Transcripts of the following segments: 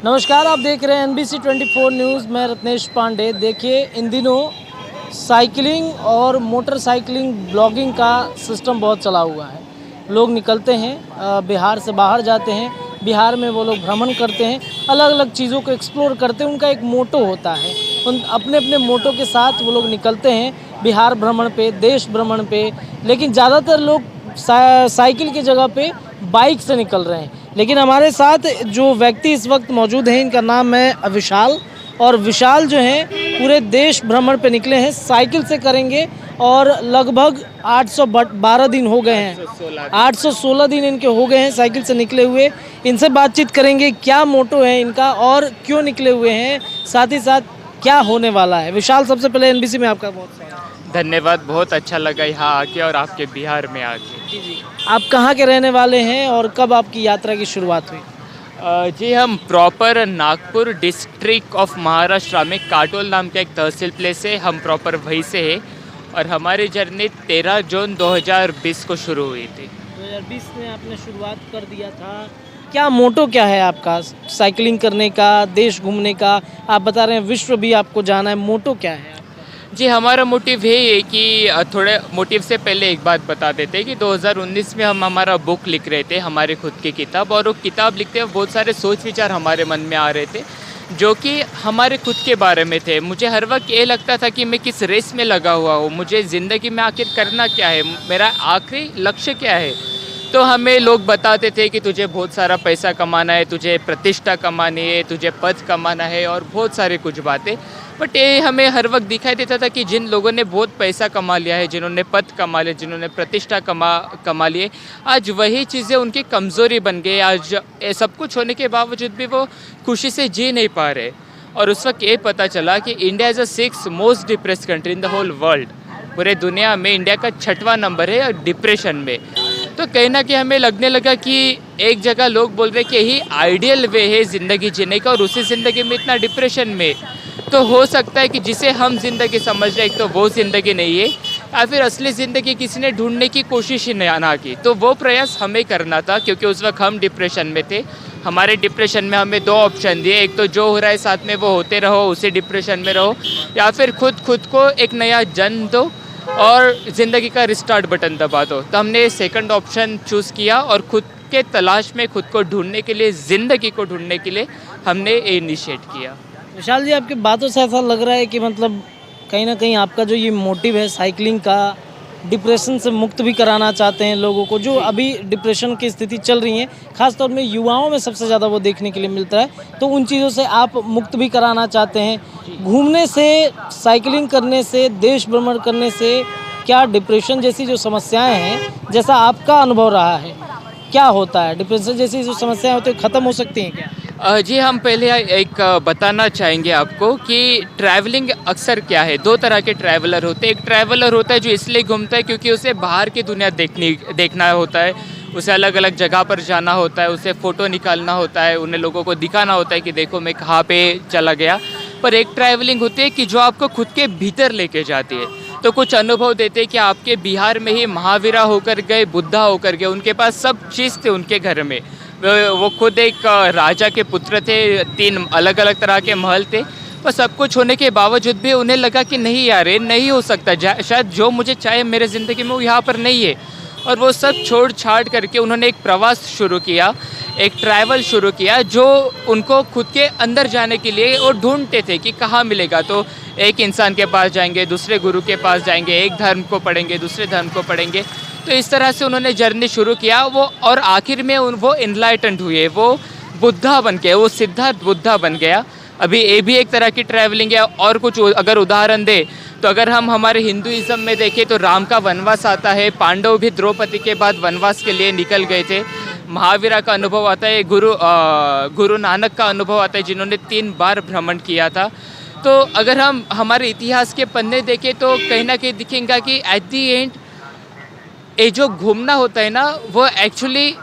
नमस्कार, आप देख रहे हैं NBC 24 न्यूज़। मैं रत्नेश पांडे। देखिए, इन दिनों साइकिलिंग और मोटरसाइकिलिंग ब्लॉगिंग का सिस्टम बहुत चला हुआ है। लोग निकलते हैं, बिहार से बाहर जाते हैं, बिहार में वो लोग भ्रमण करते हैं, अलग अलग चीज़ों को एक्सप्लोर करते हैं। उनका एक मोटो होता है, उन अपने अपने मोटो के साथ वो लोग निकलते हैं बिहार भ्रमण पे, देश भ्रमण पे। लेकिन ज़्यादातर लोग साइकिल की जगह पे बाइक से निकल रहे हैं। लेकिन हमारे साथ जो व्यक्ति इस वक्त मौजूद हैं, इनका नाम है विशाल। और विशाल जो हैं पूरे देश भ्रमण पे निकले हैं, साइकिल से करेंगे। और लगभग 812 दिन हो गए हैं, 816 दिन इनके हो गए हैं साइकिल से निकले हुए। इनसे बातचीत करेंगे, क्या मोटो है इनका और क्यों निकले हुए हैं, साथ ही साथ क्या होने वाला है। विशाल, सबसे पहले NBC में आपका बहुत धन्यवाद। बहुत अच्छा लगा यहाँ आके और आपके बिहार में आके। जी। आप कहाँ के रहने वाले हैं और कब आपकी यात्रा की शुरुआत हुई? जी, हम proper Nagpur district of Maharashtra में काटोल नाम का एक तहसील प्लेस है, हम प्रॉपर वहीं से है। और हमारी जर्नी 13 जून 2020 को शुरू हुई थी। 2020 में आपने शुरुआत कर दिया था। क्या मोटो क्या है आपका साइकिलिंग करने का, देश घूमने का? आप बता रहे हैं विश्व भी आपको जाना है, मोटो क्या है? जी, हमारा मोटिव यही है कि थोड़े मोटिव से पहले एक बात बता देते हैं कि 2019 में हम हमारा बुक लिख रहे थे, हमारे खुद की किताब। और वो किताब लिखते हुए बहुत सारे सोच विचार हमारे मन में आ रहे थे जो कि हमारे खुद के बारे में थे। मुझे हर वक्त ये लगता था कि मैं किस रेस में लगा हुआ हूँ, मुझे ज़िंदगी में आखिर करना क्या है, मेरा आखिरी लक्ष्य क्या है। तो हमें लोग बताते थे कि तुझे बहुत सारा पैसा कमाना है, तुझे प्रतिष्ठा कमानी है, तुझे पद कमाना है और बहुत सारी कुछ बातें। बट ये हमें हर वक्त दिखाई देता था कि जिन लोगों ने बहुत पैसा कमा लिया है, जिन्होंने पद कमा लिया, जिन्होंने प्रतिष्ठा कमा लिए, आज वही चीज़ें उनकी कमज़ोरी बन गई। आज ये सब कुछ होने के बावजूद भी वो खुशी से जी नहीं पा रहे। और उस वक्त ये पता चला कि India is a 6th most depressed country in the whole world. पूरे दुनिया में इंडिया का 6वां नंबर है डिप्रेशन में। तो कहीं ना कहीं हमें लगने लगा कि एक जगह लोग बोल रहे कि यही आइडियल वे है ज़िंदगी जीने का, और उसी ज़िंदगी में इतना डिप्रेशन में। तो हो सकता है कि जिसे हम ज़िंदगी समझ रहे हैं, तो वो ज़िंदगी नहीं है, या फिर असली ज़िंदगी किसी ने ढूंढने की कोशिश ही ना की। तो वो प्रयास हमें करना था, क्योंकि उस वक्त हम डिप्रेशन में थे। हमारे डिप्रेशन में हमें 2 ऑप्शन दिए, एक तो जो हो रहा है साथ में वो होते रहो, उसी डिप्रेशन में रहो, या फिर खुद को एक नया जन्म दो और ज़िंदगी का रिस्टार्ट बटन दबा दो। तो हमने सेकंड ऑप्शन चूज़ किया और खुद के तलाश में, खुद को ढूंढने के लिए, ज़िंदगी को ढूंढने के लिए हमने ये इनिशिएट किया। विशाल जी, आपकी बातों से ऐसा लग रहा है कि मतलब कहीं ना कहीं आपका जो ये मोटिव है साइकिलिंग का, डिप्रेशन से मुक्त भी कराना चाहते हैं लोगों को, जो अभी डिप्रेशन की स्थिति चल रही है, खासतौर में युवाओं में सबसे ज़्यादा वो देखने के लिए मिलता है। तो उन चीज़ों से आप मुक्त भी कराना चाहते हैं। घूमने से, साइकिलिंग करने से, देश भ्रमण करने से क्या डिप्रेशन जैसी जो समस्याएं हैं, जैसा आपका अनुभव रहा है, क्या होता है? डिप्रेशन जैसी जो समस्याएं होती है ख़त्म हो सकती हैं क्या? जी, हम पहले एक बताना चाहेंगे आपको कि ट्रैवलिंग अक्सर क्या है। 2 तरह के ट्रैवलर होते हैं। एक ट्रैवलर होता है जो इसलिए घूमता है क्योंकि उसे बाहर की दुनिया देखना होता है, उसे अलग अलग जगह पर जाना होता है, उसे फ़ोटो निकालना होता है, उन्हें लोगों को दिखाना होता है कि देखो मैं कहाँ पे चला गया। पर एक ट्रैवलिंग होती है कि जो आपको खुद के भीतर लेके जाती है। तो कुछ अनुभव देते हैं कि आपके बिहार में ही महावीरा होकर गए, बुद्धा होकर गए, उनके पास सब चीज़ थे उनके घर में। वो खुद एक राजा के पुत्र थे, 3 अलग अलग तरह के महल थे। पर सब कुछ होने के बावजूद भी उन्हें लगा कि नहीं यार, ये नहीं हो सकता, शायद जो मुझे चाहिए मेरे ज़िंदगी में वो यहाँ पर नहीं है। और वो सब छोड़ छाड़ करके उन्होंने एक प्रवास शुरू किया, एक ट्रैवल शुरू किया, जो उनको खुद के अंदर जाने के लिए वो ढूंढते थे कि कहाँ मिलेगा। तो एक इंसान के पास जाएंगे, दूसरे गुरु के पास जाएंगे, एक धर्म को पढ़ेंगे, दूसरे धर्म को पढ़ेंगे। तो इस तरह से उन्होंने जर्नी शुरू किया वो, और आखिर में वो इनलाइटेंड हुए, वो बुद्धा बन गए, वो सिद्धार्थ बुद्धा बन गया। अभी ये भी एक तरह की ट्रैवलिंग है। और कुछ अगर उदाहरण दे तो अगर हम हमारे हिंदुइज्म में देखें तो राम का वनवास आता है, पांडव भी द्रौपदी के बाद वनवास के लिए निकल गए थे। महावीरा का अनुभव आता है, गुरु नानक का अनुभव आता है, जिन्होंने 3 बार भ्रमण किया था। तो अगर हम हमारे इतिहास के पन्ने देखें तो कहीं ना कहीं दिखेगा कि एट दी एंड ये जो घूमना होता है ना, वो एक्चुअली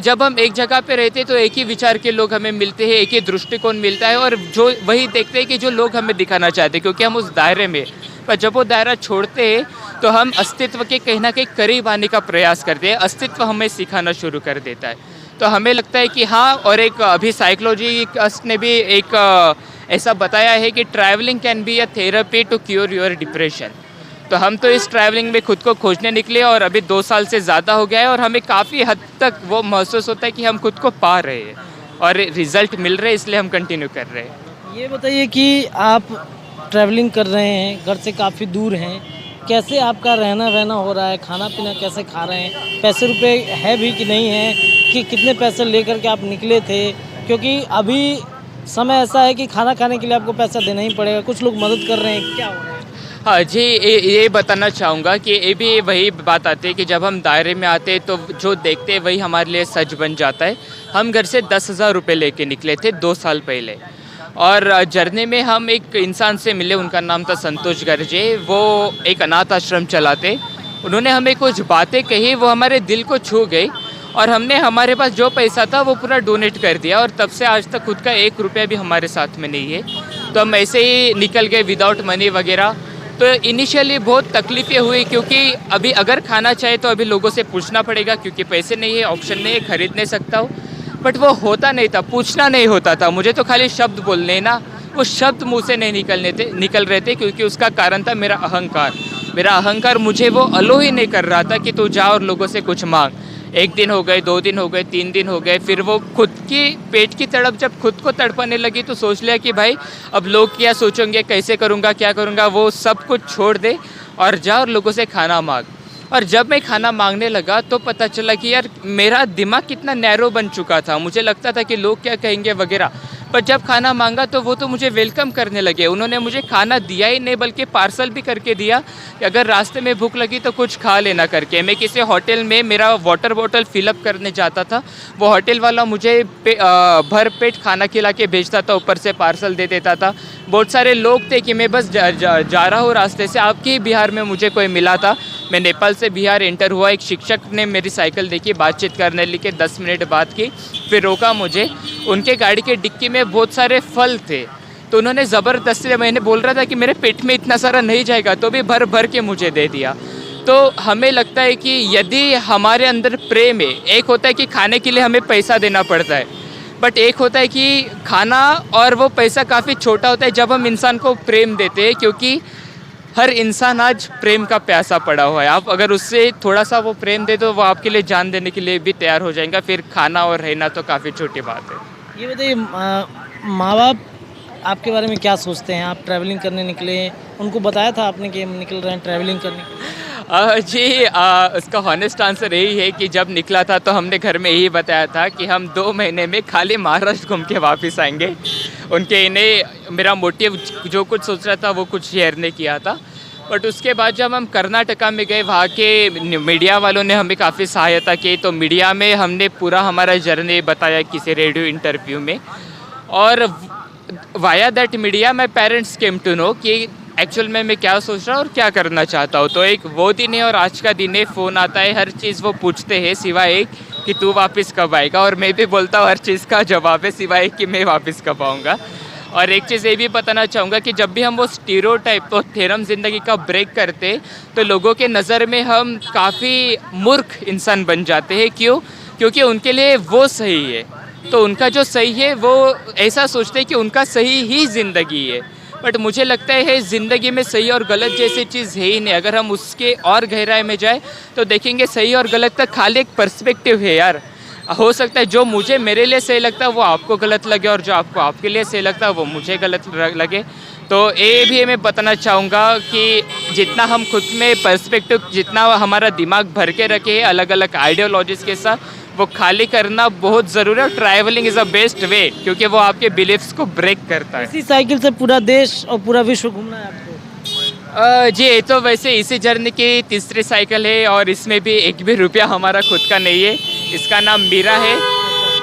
जब हम एक जगह पे रहते हैं तो एक ही विचार के लोग हमें मिलते हैं, एक ही दृष्टिकोण मिलता है, और जो वही देखते हैं कि जो लोग हमें दिखाना चाहते हैं, क्योंकि हम उस दायरे में। पर जब वो दायरा छोड़ते हैं तो हम अस्तित्व के कहीं ना कहीं करीब आने का प्रयास करते हैं, अस्तित्व हमें सिखाना शुरू कर देता है। तो हमें लगता है कि हाँ, और एक अभी साइकोलॉजिस्ट ने भी एक ऐसा बताया है कि travelling can be a therapy to cure your depression. तो हम तो इस ट्रैवलिंग में खुद को खोजने निकले और अभी 2 साल से ज़्यादा हो गया है और हमें काफ़ी हद तक वो महसूस होता है कि हम खुद को पा रहे हैं और रिजल्ट मिल रहे हैं, इसलिए हम कंटिन्यू कर रहे हैं। ये बताइए कि आप ट्रैवलिंग कर रहे हैं, घर से काफ़ी दूर हैं, कैसे आपका रहना वहना हो रहा है, खाना पीना कैसे खा रहे हैं, पैसे रुपए है भी कि नहीं है, कि कितने पैसे लेकर के आप निकले थे? क्योंकि अभी समय ऐसा है कि खाना खाने के लिए आपको पैसा देना ही पड़ेगा, कुछ लोग मदद कर रहे हैं, क्या हो रहा है? हाँ जी, ये बताना चाहूँगा कि ये भी वही बात आती है कि जब हम दायरे में आते हैं तो जो देखते हैं वही हमारे लिए सच बन जाता है। हम घर से 10,000 रुपये लेके निकले थे 2 साल पहले और जर्नी में हम एक इंसान से मिले, उनका नाम था संतोष गर्जे। वो एक अनाथ आश्रम चलाते। उन्होंने हमें कुछ बातें कही, वो हमारे दिल को छू गई और हमने हमारे पास जो पैसा था वो पूरा डोनेट कर दिया और तब से आज तक खुद का 1 रुपया भी हमारे साथ में नहीं है। तो हम ऐसे ही निकल गए विदाउट मनी वगैरह। तो इनिशियली बहुत तकलीफ़ें हुई क्योंकि अभी अगर खाना चाहे तो अभी लोगों से पूछना पड़ेगा क्योंकि पैसे नहीं है, ऑप्शन नहीं है, खरीद नहीं सकता हूँ। बट वो होता नहीं था, पूछना नहीं होता था, मुझे तो खाली शब्द बोलने हैं ना, वो शब्द मुँह से नहीं निकल रहे थे क्योंकि उसका कारण था मेरा अहंकार। मेरा अहंकार मुझे वो अलो ही नहीं कर रहा था कि तू जा और लोगों से कुछ मांग। 1 दिन हो गए, 2 दिन हो गए, 3 दिन हो गए, फिर वो खुद की पेट की तड़प जब खुद को तड़पाने लगी तो सोच लिया कि भाई अब लोग क्या सोचेंगे, कैसे करूँगा, क्या करूँगा, वो सब कुछ छोड़ दे और जा और लोगों से खाना मांग। और जब मैं खाना मांगने लगा तो पता चला कि यार मेरा दिमाग कितना नैरो बन चुका था। मुझे लगता था कि लोग क्या कहेंगे वगैरह, पर जब खाना मांगा तो वो तो मुझे वेलकम करने लगे। उन्होंने मुझे खाना दिया ही नहीं बल्कि पार्सल भी करके दिया कि अगर रास्ते में भूख लगी तो कुछ खा लेना करके। मैं किसी होटल में मेरा वाटर बॉटल फिलअप करने जाता था, वो होटल वाला मुझे भर पेट खाना खिला के भेजता था, ऊपर से पार्सल दे देता था। बहुत सारे लोग थे कि मैं बस जा रहा हूँ रास्ते से, आपके ही बिहार में मुझे कोई मिला था। मैं नेपाल से बिहार एंटर हुआ, एक शिक्षक ने मेरी साइकिल देखी, बातचीत करने लेके 10 मिनट बात की, फिर रोका मुझे। उनके गाड़ी के डिक्की में बहुत सारे फल थे तो उन्होंने ज़बरदस्ती, मैंने बोल रहा था कि मेरे पेट में इतना सारा नहीं जाएगा, तो भी भर भर के मुझे दे दिया। तो हमें लगता है कि यदि हमारे अंदर प्रेम है, एक होता है कि खाने के लिए हमें पैसा देना पड़ता है, बट एक होता है कि खाना और वो पैसा काफ़ी छोटा होता है जब हम इंसान को प्रेम देते हैं, क्योंकि हर इंसान आज प्रेम का प्यासा पड़ा हुआ है। आप अगर उससे थोड़ा सा वो प्रेम दे दो, वो आपके लिए जान देने के लिए भी तैयार हो जाएगा। फिर खाना और रहना तो काफ़ी छोटी बात है। ये बताइए, माँ बाप आपके बारे में क्या सोचते हैं? आप ट्रैवलिंग करने निकले, उनको बताया था आपने कि हम निकल रहे हैं ट्रैवलिंग करने के लिए? जी, उसका हॉनेस्ट आंसर यही है कि जब निकला था तो हमने घर में यही बताया था कि हम 2 महीने में खाली महाराष्ट्र घूम के वापस आएंगे। उनके इन्हें मेरा मोटिव जो कुछ सोच रहा था वो कुछ शेयर नहीं किया था। बट उसके बाद जब हम कर्नाटका में गए, वहाँ के मीडिया वालों ने हमें काफ़ी सहायता की। तो मीडिया में हमने पूरा हमारा जर्नी बताया किसी रेडियो इंटरव्यू में, और via that media my parents came to know कि एक्चुअल में मैं क्या सोच रहा हूँ और क्या करना चाहता हूँ। तो एक वो दिन है और आज का दिन है, फ़ोन आता है, हर चीज़ वो पूछते हैं सिवाय एक कि तू वापस कब आएगा, और मैं भी बोलता हूँ हर चीज़ का जवाब है सिवाय एक कि मैं वापस कब आऊँगा। और एक चीज़ ये भी बताना चाहूँगा कि जब भी हम वो स्टीरियोटाइप तो थ्योरम ज़िंदगी का ब्रेक करते तो लोगों के नज़र में हम काफ़ी मूर्ख इंसान बन जाते हैं। क्यों? क्योंकि उनके लिए वो सही है, तो उनका जो सही है वो ऐसा सोचते हैं कि उनका सही ही ज़िंदगी है। बट मुझे लगता है ज़िंदगी में सही और गलत जैसी चीज़ है ही नहीं। अगर हम उसके और गहराई में जाए तो देखेंगे सही और गलत तक खाली एक पर्सपेक्टिव है यार। हो सकता है जो मुझे मेरे लिए सही लगता है वो आपको गलत लगे, और जो आपको आपके लिए सही लगता है वो मुझे गलत लगे। तो ये भी मैं बताना चाहूँगा कि जितना हम खुद में पर्सपेक्टिव, जितना हमारा दिमाग भर के रखे हैं अलग अलग आइडियोलॉजीज़ के साथ, वो खाली करना बहुत ज़रूरी है। और travelling is a best way क्योंकि वो आपके बिलीफ्स को ब्रेक करता है। इसी साइकिल से पूरा देश और पूरा विश्व घूमना है आपको? जी, ये तो वैसे इसी जर्नी की तीसरी साइकिल है और इसमें भी 1 भी रुपया हमारा खुद का नहीं है। इसका नाम मीरा है।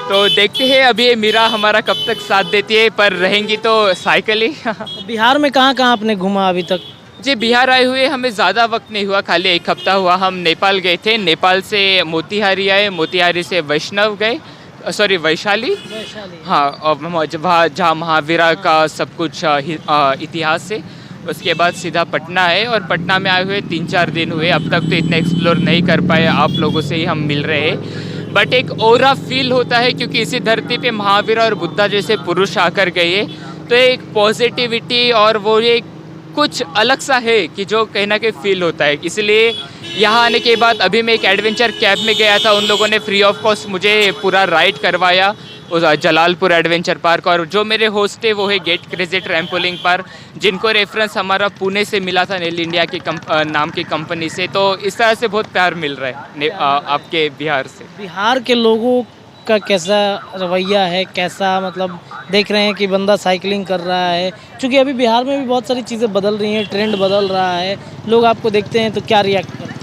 तो देखते हैं अभी ये मीरा हमारा कब तक साथ देती है, पर रहेंगी तो साइकिल ही। बिहार में कहाँ कहाँ आपने घूमा अभी तक? जी, बिहार आए हुए हमें ज़्यादा वक्त नहीं हुआ, खाली 1 हफ्ता हुआ। हम नेपाल गए थे, नेपाल से मोतिहारी आए, मोतिहारी से वैष्णव गए, सॉरी वैशाली। हाँ, और वहाँ जहाँ महावीरा का सब कुछ इतिहास है। उसके बाद सीधा पटना है, और पटना में आए हुए 3-4 दिन हुए। अब तक तो इतना एक्सप्लोर नहीं कर पाए, आप लोगों से ही हम मिल रहे हैं। बट एक ऑरा फील होता है क्योंकि इसी धरती पे महावीर और बुद्धा जैसे पुरुष आकर गए, तो एक पॉजिटिविटी और वो एक कुछ अलग सा है कि जो कहीं ना कहीं फील होता है। इसलिए यहाँ आने के बाद अभी मैं एक एडवेंचर कैब में गया था, उन लोगों ने फ्री ऑफ कॉस्ट मुझे पूरा राइड करवाया उस जलालपुर एडवेंचर पार्क, और जो मेरे होस्ट है वो है गेट क्रेजी ट्रैम्पोलिन पार्क, जिनको रेफरेंस हमारा पुणे से मिला था, नेल इंडिया की नाम की कंपनी से। तो इस तरह से बहुत प्यार मिल रहा है आपके बिहार से। बिहार के लोगों का कैसा रवैया है, कैसा मतलब देख रहे हैं कि बंदा साइकिलिंग कर रहा है, क्योंकि अभी बिहार में भी बहुत सारी चीज़ें बदल रही हैं, ट्रेंड बदल रहा है, लोग आपको देखते हैं तो क्या रिएक्ट करते हैं?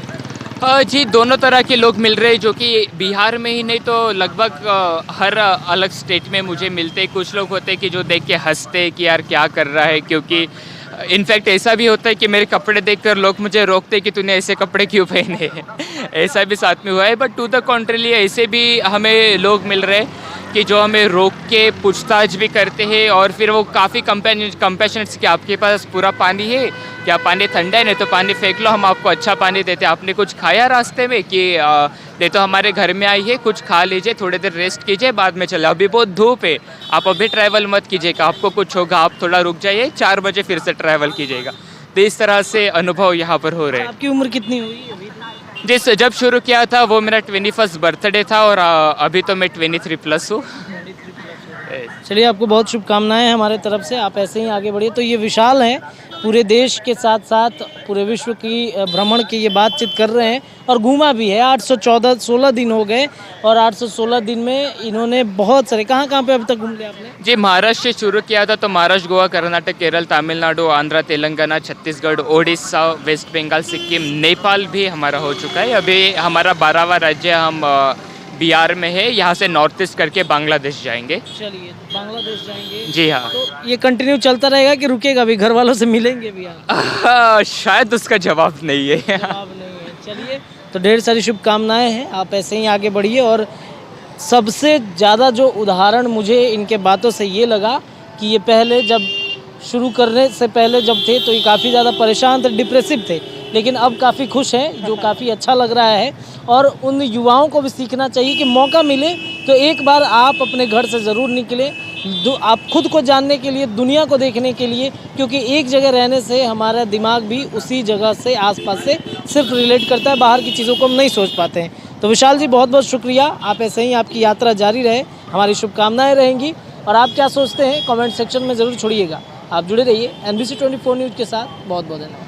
जी, दोनों तरह के लोग मिल रहे हैं, जो कि बिहार में ही नहीं तो लगभग हर अलग स्टेट में मुझे मिलते। कुछ लोग होते हैं कि जो देख के हंसते हैं कि यार क्या कर रहा है, क्योंकि इनफैक्ट ऐसा भी होता है कि मेरे कपड़े देखकर लोग मुझे रोकते कि तूने ऐसे कपड़े क्यों पहने हैं। ऐसा भी साथ में हुआ है। बट टू द कॉन्ट्रली ऐसे भी हमें लोग मिल रहे हैं कि जो हमें रोक के पूछताछ भी करते हैं, और फिर वो काफ़ी कंपैशनेट कि आपके पास पूरा पानी है क्या, पानी ठंडा है, नहीं तो पानी फेंक लो, हम आपको अच्छा पानी देते हैं। आपने कुछ खाया रास्ते में कि नहीं तो हमारे घर में आई है, कुछ खा लीजिए, थोड़ी देर रेस्ट कीजिए, बाद में चले, अभी बहुत धूप है, आप अभी ट्रैवल मत कीजिएगा, आपको कुछ होगा, आप थोड़ा रुक जाइए, 4 बजे फिर से ट्रैवल कीजिएगा। तो इस तरह से अनुभव यहाँ पर हो रहे हैं। आपकी उम्र कितनी हुई अभी? जिस जब शुरू किया था वो मेरा 21st बर्थडे था, और अभी तो मैं 23+ हूँ। चलिए, आपको बहुत शुभकामनाएं हमारे तरफ से, आप ऐसे ही आगे बढ़िए। तो ये विशाल हैं, पूरे देश के साथ साथ पूरे विश्व की भ्रमण की ये बातचीत कर रहे हैं, और घूमा भी है। 816 दिन हो गए, और 816 दिन में इन्होंने बहुत सारे, कहाँ कहाँ पे अभी तक घूम लिया आपने? जी, महाराष्ट्र से शुरू किया था, तो महाराष्ट्र, गोवा, कर्नाटक, केरल, तमिलनाडु, आंध्र, तेलंगाना, छत्तीसगढ़, ओडिशा, वेस्ट बंगाल, सिक्किम, नेपाल भी हमारा हो चुका है। अभी हमारा 12वां राज्य हम बिहार में है, यहाँ से नॉर्थ ईस्ट करके बांग्लादेश जाएंगे। चलिए, बांग्लादेश जाएंगे। जी हाँ। तो ये कंटिन्यू चलता रहेगा कि रुकेगा भी, घर वालों से मिलेंगे भी आप? शायद उसका जवाब नहीं है। जवाब नहीं है। चलिए, तो ढेर सारी शुभकामनाएं हैं, आप ऐसे ही आगे बढ़िए। और सबसे ज़्यादा जो उदाहरण मुझे इनके बातों से ये लगा कि ये पहले जब शुरू करने से पहले जब थे तो ये काफ़ी ज़्यादा परेशान थे, डिप्रेसिव थे, लेकिन अब काफ़ी खुश हैं, जो काफ़ी अच्छा लग रहा है। और उन युवाओं को भी सीखना चाहिए कि मौका मिले तो एक बार आप अपने घर से ज़रूर निकलें, आप खुद को जानने के लिए, दुनिया को देखने के लिए, क्योंकि एक जगह रहने से हमारा दिमाग भी उसी जगह से, आसपास से सिर्फ रिलेट करता है, बाहर की चीज़ों को हम नहीं सोच पाते हैं। तो विशाल जी, बहुत बहुत शुक्रिया, आप ऐसे ही आपकी यात्रा जारी रहे, हमारी शुभकामनाएँ रहेंगी। और आप क्या सोचते हैं कमेंट सेक्शन में ज़रूर छोड़िएगा। आप जुड़े रहिए NBC 24 न्यूज़ के साथ। बहुत बहुत धन्यवाद।